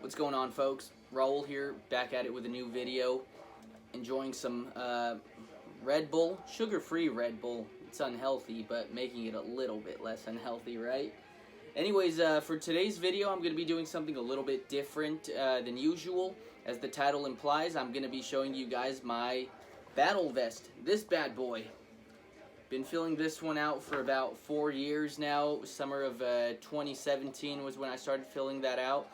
What's going on, folks? Raul here, back at it with a new video. Enjoying some Red Bull, sugar-free Red Bull. It's unhealthy, but making it a little bit less unhealthy, right? Anyways, for today's video, I'm going to be doing something a little bit different than usual. As the title implies, I'm going to be showing you guys my battle vest, this bad boy. Been filling this one out for about 4 years now. Summer of 2017 was when I started filling that out.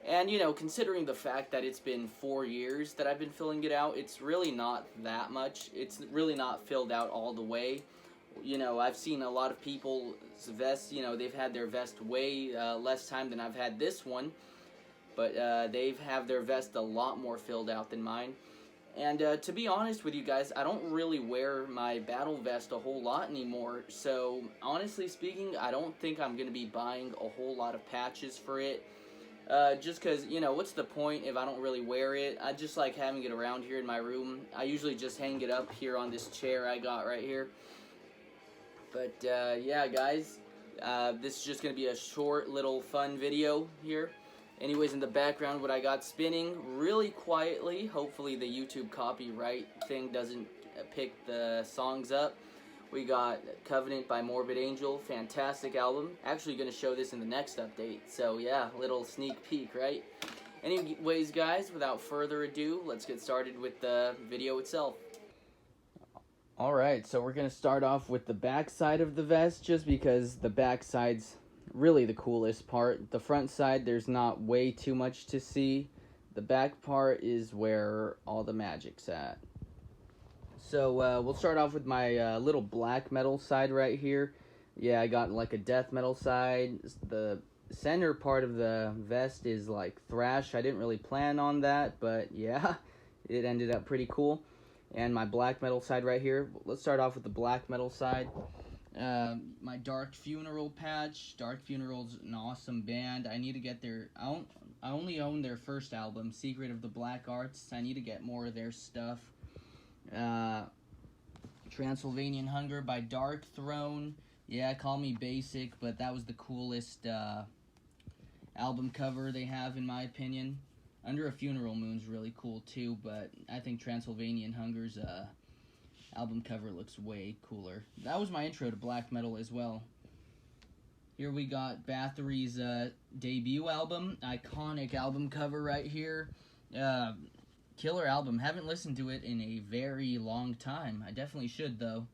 And, you know, considering the fact that it's been 4 years that I've been filling it out, it's really not that much. It's really not filled out all the way. You know, I've seen a lot of people's vests, you know, they've had their vest way less time than I've had this one. But they've have their vest a lot more filled out than mine. And to be honest with you guys, I don't really wear my battle vest a whole lot anymore. So, honestly speaking, I don't think I'm going to be buying a whole lot of patches for it. Just because, you know, what's the point if I don't really wear it? I just like having it around here in my room. I usually just hang it up here on this chair I got right here. But, yeah, guys, this is just going to be a short little fun video here. Anyways, in the background, what I got spinning really quietly, hopefully the YouTube copyright thing doesn't pick the songs up. We got Covenant by Morbid Angel, fantastic album. Actually going to show this in the next update, so yeah, little sneak peek, right? Anyways, guys, without further ado, let's get started with the video itself. Alright, so we're going to start off with the back side of the vest, just because the back side's really the coolest part. The front side, there's not way too much to see. The back part is where all the magic's at. So, we'll start off with my little black metal side right here. Yeah, I got like a death metal side. The center part of the vest is like thrash. I didn't really plan on that, but yeah, it ended up pretty cool. And my black metal side right here. Let's start off with the black metal side. My Dark Funeral patch. Dark Funeral's an awesome band. I need to get their... I only own their first album, Secret of the Black Arts. I need to get more of their stuff. Transylvanian Hunger by Dark Throne. Yeah, call me basic, but that was the coolest album cover they have, in my opinion. Under a Funeral Moon's really cool too, but I think Transylvanian Hunger's album cover looks way cooler. That was my intro to black metal as well. Here we got Bathory's debut album, iconic album cover right here. Killer album. Haven't listened to it in a very long time. I definitely should, though.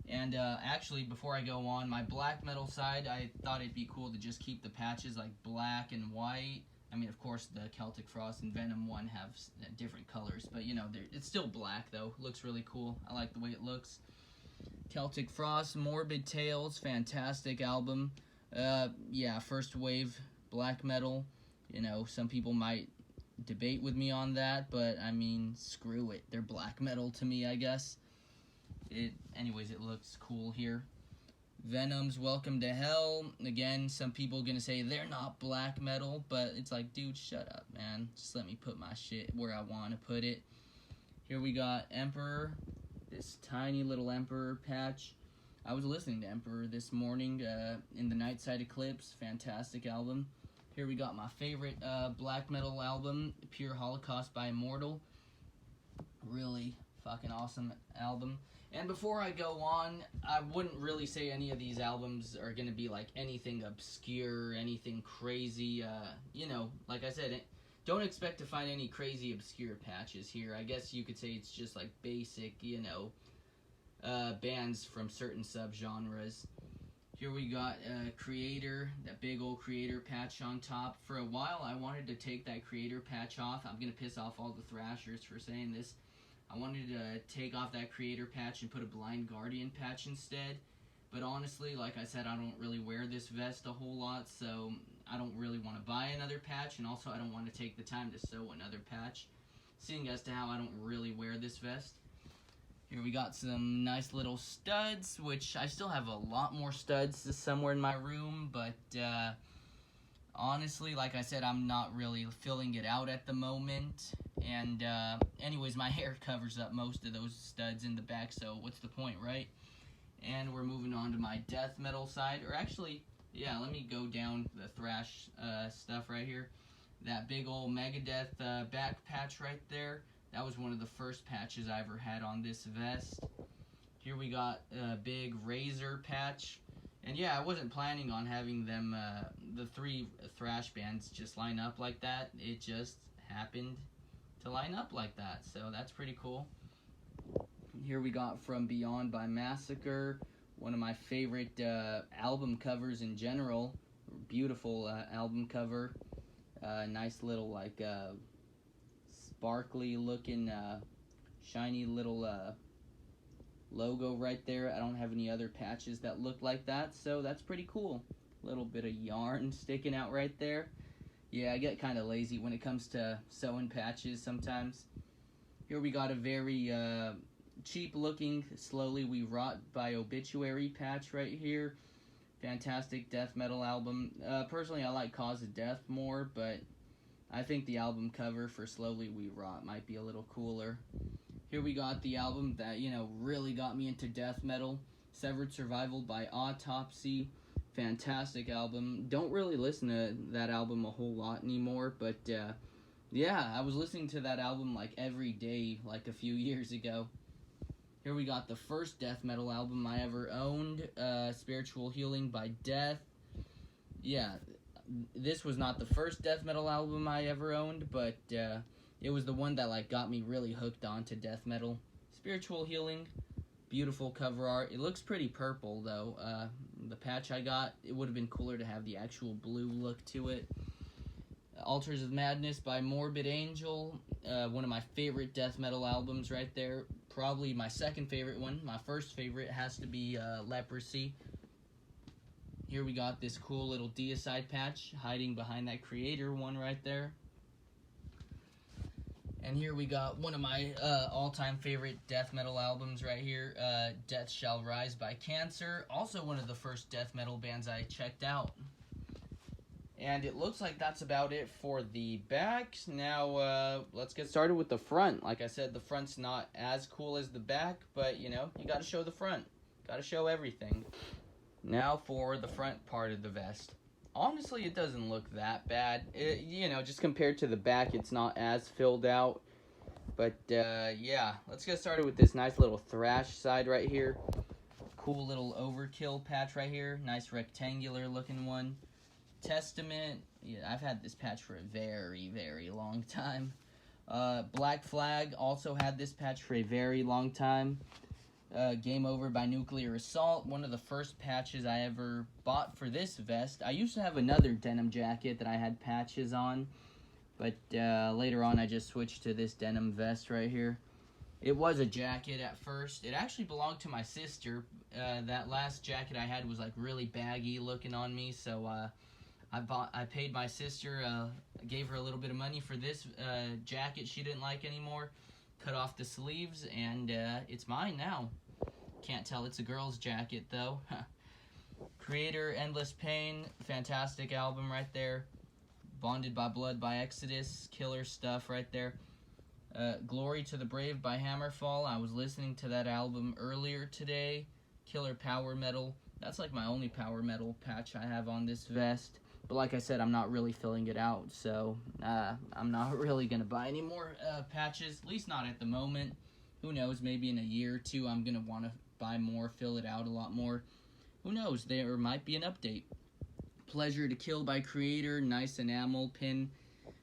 And actually, before I go on, my black metal side, I thought it'd be cool to just keep the patches like black and white. I mean, of course, the Celtic Frost and Venom one have different colors, but, you know, it's still black, though. Looks really cool. I like the way it looks. Celtic Frost, Morbid Tales, fantastic album. Yeah, first wave black metal. You know, some people might debate with me on that, but I mean, screw it. They're black metal to me, I guess. Anyways, it looks cool here. Venom's Welcome to Hell. Again, some people gonna say they're not black metal, but it's like, dude, shut up, man. Just let me put my shit where I want to put it. Here we got Emperor, this tiny little Emperor patch. I was listening to Emperor this morning in the Nightside Eclipse. Fantastic album. Here we got my favorite black metal album, Pure Holocaust by Immortal. Really fucking awesome album. And before I go on, I wouldn't really say any of these albums are going to be like anything obscure, anything crazy. You know, like I said, don't expect to find any crazy obscure patches here. I guess you could say it's just like basic, you know, bands from certain subgenres. Here we got Creator, that big old Creator patch on top. For a while, I wanted to take that Creator patch off. I'm going to piss off all the Thrashers for saying this. I wanted to take off that Creator patch and put a Blind Guardian patch instead. But honestly, like I said, I don't really wear this vest a whole lot, so I don't really want to buy another patch, and also I don't want to take the time to sew another patch, seeing as to how I don't really wear this vest. Here we got some nice little studs, which I still have a lot more studs somewhere in my room, but honestly, like I said, I'm not really filling it out at the moment. And anyways, my hair covers up most of those studs in the back, so what's the point, right? And we're moving on to my death metal side, or actually, yeah, let me go down the thrash stuff right here. that big old Megadeth back patch right there. That was one of the first patches I ever had on this vest. Here we got a big Razor patch. And yeah, I wasn't planning on having them, the 3 Thrash bands just line up like that. It just happened to line up like that. So that's pretty cool. Here we got From Beyond by Massacre. One of my favorite album covers in general. Beautiful album cover. Nice little like sparkly looking shiny little logo right there. I don't have any other patches that look like that, so that's pretty cool. A little bit of yarn sticking out right there. Yeah, I get kind of lazy when it comes to sewing patches sometimes. Here we got a very cheap looking Slowly We Rot by Obituary patch right here. Fantastic death metal album. Personally, I like Cause of Death more, but I think the album cover for Slowly We Rot might be a little cooler. Here we got the album that, you know, really got me into death metal. Severed Survival by Autopsy. Fantastic album. Don't really listen to that album a whole lot anymore, but yeah, I was listening to that album like every day like a few years ago. Here we got the first death metal album I ever owned, Spiritual Healing by Death. Yeah, this was not the first death metal album I ever owned, but it was the one that like got me really hooked onto death metal. Spiritual Healing, beautiful cover art. It looks pretty purple though. The patch I got, it would have been cooler to have the actual blue look to it. Altars of Madness by Morbid Angel, one of my favorite death metal albums right there. Probably my second favorite one. My first favorite has to be Leprosy. Here we got this cool little Deicide patch hiding behind that Creator one right there. And here we got one of my all-time favorite death metal albums right here, Death Shall Rise by Cancer. Also one of the first death metal bands I checked out. And it looks like that's about it for the back. Now, let's get started with the front. Like I said, the front's not as cool as the back, but, you know, you gotta show the front. Gotta show everything. Now for the front part of the vest. Honestly, it doesn't look that bad. You know, just compared to the back, it's not as filled out. But, yeah, let's get started with this nice little Thrash side right here. Cool little Overkill patch right here. Nice rectangular looking one. Testament, yeah, I've had this patch for a very, very long time. Black Flag also had this patch for a very long time. Game Over by Nuclear Assault, one of the first patches I ever bought for this vest. I used to have another denim jacket that I had patches on, but later on I just switched to this denim vest right here. It was a jacket at first. It actually belonged to my sister. That last jacket I had was like really baggy looking on me, so I paid my sister, gave her a little bit of money for this jacket she didn't like anymore, cut off the sleeves, and it's mine now. Can't tell it's a girl's jacket, though. Creator, Endless Pain, fantastic album right there. Bonded by Blood by Exodus, killer stuff right there. Glory to the Brave by Hammerfall, I was listening to that album earlier today. Killer power metal. That's like my only power metal patch I have on this vest. But like I said, I'm not really filling it out, so I'm not really going to buy any more patches, at least not at the moment. Who knows, maybe in a year or two I'm going to want to buy more, fill it out a lot more. Who knows, there might be an update. Pleasure to Kill by Creator, nice enamel pin.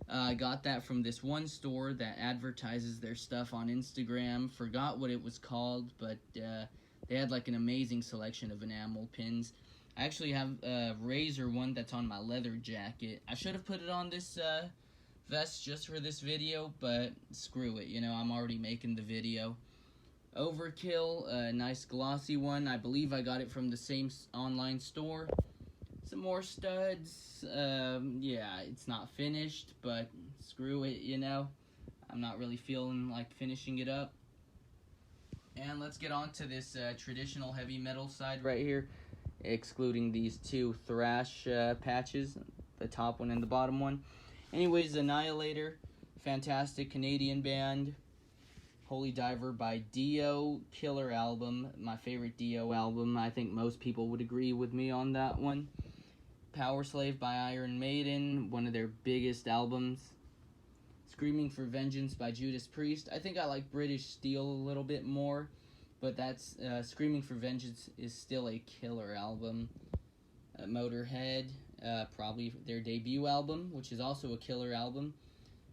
I got that from this one store that advertises their stuff on Instagram. Forgot what it was called, but they had like an amazing selection of enamel pins. I actually have a Razor one that's on my leather jacket. I should have put it on this vest just for this video, but screw it, you know, I'm already making the video. Overkill, a nice glossy one. I believe I got it from the same online store. Some more studs. Yeah, it's not finished, but screw it, you know. I'm not really feeling like finishing it up. And let's get on to this traditional heavy metal side right here, excluding these two Thrash patches, the top one and the bottom one. Anyways, Annihilator, fantastic Canadian band. Holy Diver by Dio, killer album, my favorite Dio album. I think most people would agree with me on that one. Power Slave by Iron Maiden, one of their biggest albums. Screaming for Vengeance by Judas Priest. I think I like British Steel a little bit more, but that's Screaming for Vengeance is still a killer album. Motorhead, probably their debut album, which is also a killer album.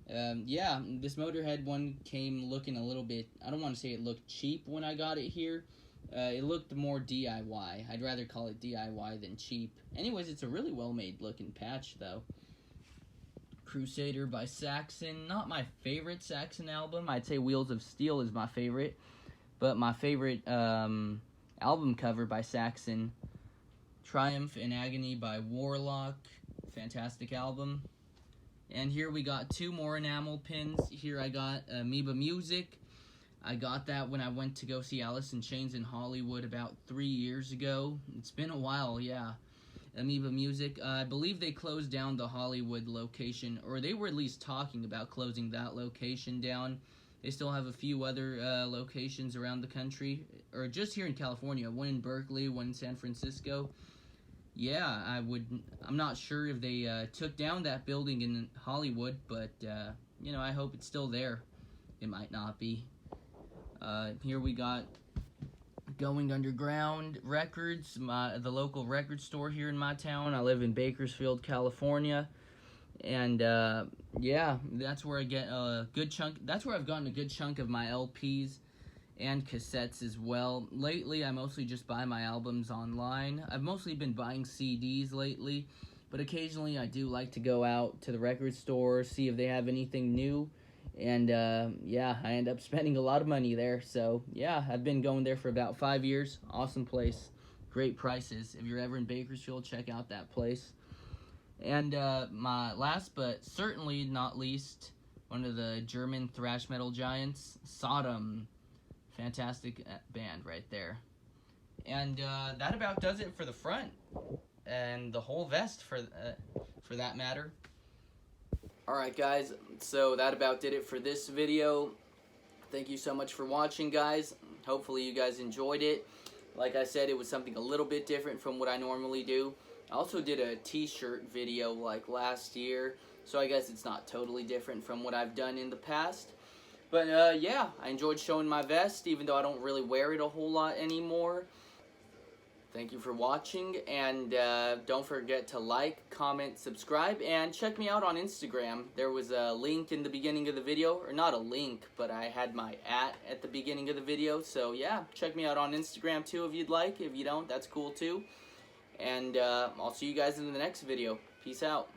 Yeah, this Motorhead one came looking a little bit, I don't want to say it looked cheap when I got it here. It looked more DIY. I'd rather call it DIY than cheap. Anyways, it's a really well-made looking patch, though. Crusader by Saxon. Not my favorite Saxon album. I'd say Wheels of Steel is my favorite. But my favorite album cover by Saxon, Triumph and Agony by Warlock. Fantastic album. And here we got 2 more enamel pins. Here I got Amoeba Music. I got that when I went to go see Alice in Chains in Hollywood about 3 years ago. It's been a while, yeah. Amoeba Music. I believe they closed down the Hollywood location, or they were at least talking about closing that location down. They still have a few other locations around the country, or just here in California. One in Berkeley, one in San Francisco. Yeah, I'm not sure if they took down that building in Hollywood, but, you know, I hope it's still there. It might not be. Here we got Going Underground Records, the local record store here in my town. I live in Bakersfield, California, and yeah, that's where I get a good chunk. That's where I've gotten a good chunk of my LPs and cassettes as well. Lately, I mostly just buy my albums online. I've mostly been buying CDs lately, but occasionally I do like to go out to the record store, see if they have anything new. And, yeah, I end up spending a lot of money there. So, yeah, I've been going there for about 5 years. Awesome place. Great prices. If you're ever in Bakersfield, check out that place. And, my last but certainly not least, one of the German thrash metal giants, Sodom. Fantastic band right there. And, that about does it for the front. And the whole vest for that matter. Alright guys, so that about did it for this video. Thank you so much for watching, guys. Hopefully you guys enjoyed it. Like I said, it was something a little bit different from what I normally do. I also did a t-shirt video like last year, so I guess it's not totally different from what I've done in the past. But yeah, I enjoyed showing my vest, even though I don't really wear it a whole lot anymore. Thank you for watching, and don't forget to like, comment, subscribe, and check me out on Instagram. There was a link in the beginning of the video, or not a link, but I had my at the beginning of the video, so yeah, check me out on Instagram too if you'd like. If you don't, that's cool too. And I'll see you guys in the next video. Peace out.